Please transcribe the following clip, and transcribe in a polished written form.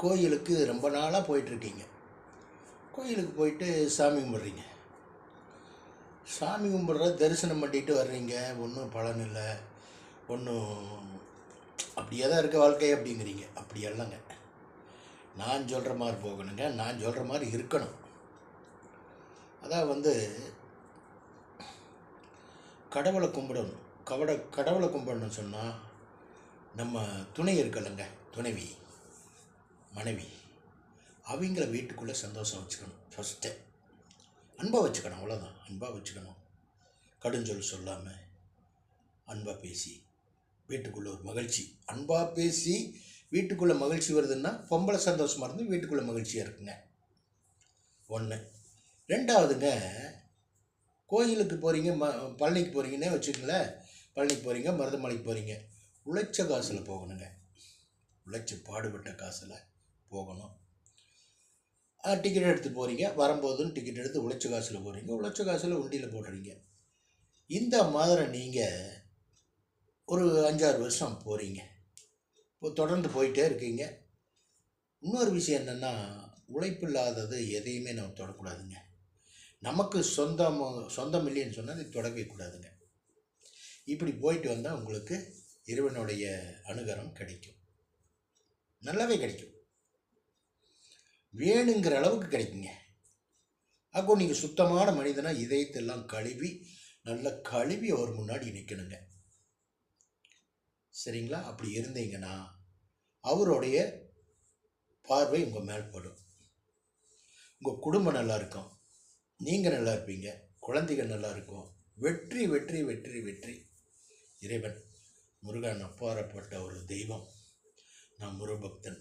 கோயிலுக்கு ரொம்ப நாளாக போயிட்டுருக்கீங்க. கோயிலுக்கு போயிட்டு சாமி கும்பிட்றீங்க. சாமி கும்பிட்ற தரிசனம் பண்ணிட்டு வர்றீங்க. ஒன்றும் பலன் இல்லை, ஒன்றும் அப்படியே தான் இருக்க வாழ்க்கை அப்படிங்கிறீங்க. அப்படியெல்லாங்க, நான் சொல்கிற மாதிரி போகணுங்க, நான் சொல்கிற மாதிரி இருக்கணும். அதான் கடவுளை கும்பிடணும். கடவுளை கும்பிடணும்னு சொன்னால் நம்ம துணை இருக்கலைங்க, துணைவி, மனைவி, அவங்கள வீட்டுக்குள்ளே சந்தோஷம் வச்சுக்கணும். ஃபஸ்ட்டு அன்பாக வச்சுக்கணும், அவ்வளோதான். அன்பாக வச்சுக்கணும். கடுஞ்சொல் சொல்லாமல் அன்பாக பேசி வீட்டுக்குள்ளே ஒரு மகிழ்ச்சி. அன்பாக பேசி வீட்டுக்குள்ளே மகிழ்ச்சி வருதுன்னா பொம்பளை சந்தோஷமாக இருந்து வீட்டுக்குள்ளே மகிழ்ச்சியாக இருக்குங்க. ஒன்று. ரெண்டாவதுங்க, கோயிலுக்கு போகிறீங்க, பழனிக்கு போகிறீங்கன்னே வச்சுக்கங்களேன். பழனிக்கு போகிறீங்க, மருதமலைக்கு போகிறீங்க, உழைச்ச காசில் போகணுங்க. உழைச்சி பாடுபட்ட காசில் போகணும். டிக்கெட் எடுத்து போகிறீங்க, வரும்போதுன்னு டிக்கெட் எடுத்து உழைச்ச காசில் போகிறீங்க, உழைச்ச காசில் உண்டியில் போடுறீங்க. இந்த மாதிரி நீங்கள் ஒரு 5-6 வருஷம் போகிறீங்க. இப்போ தொடர்ந்து போயிட்டே இருக்கீங்க. இன்னொரு விஷயம் என்னென்னா, உழைப்பு இல்லாதது எதையுமே நம்ம தொடக்கூடாதுங்க. நமக்கு சொந்தம் இல்லைன்னு சொன்னால் அதை தொடவே கூடாதுங்க. இப்படி போயிட்டு வந்தால் உங்களுக்கு இறைவனுடைய அனுகிரகம் கிடைக்கும். நல்லாவே கிடைக்கும், வேணுங்கிற அளவுக்கு கிடைக்குங்க. அப்போ நீங்கள் சுத்தமான மனிதனாக இதயத்தெல்லாம் கழுவி நல்லா கழுவி அவர் முன்னாடி நிற்கணுங்க. சரிங்களா? அப்படி இருந்தீங்கன்னா அவருடைய பார்வை உங்கள் மேல் படும். உங்கள் குடும்பம் நல்லா இருக்கும், நீங்கள் நல்லா இருப்பீங்க, குழந்தைகள் நல்லா இருக்கும். வெற்றி வெற்றி வெற்றி வெற்றி. இறைவன் முருகன் அப்பாறப்பட்ட ஒரு தெய்வம். நான் முருகபக்தன்.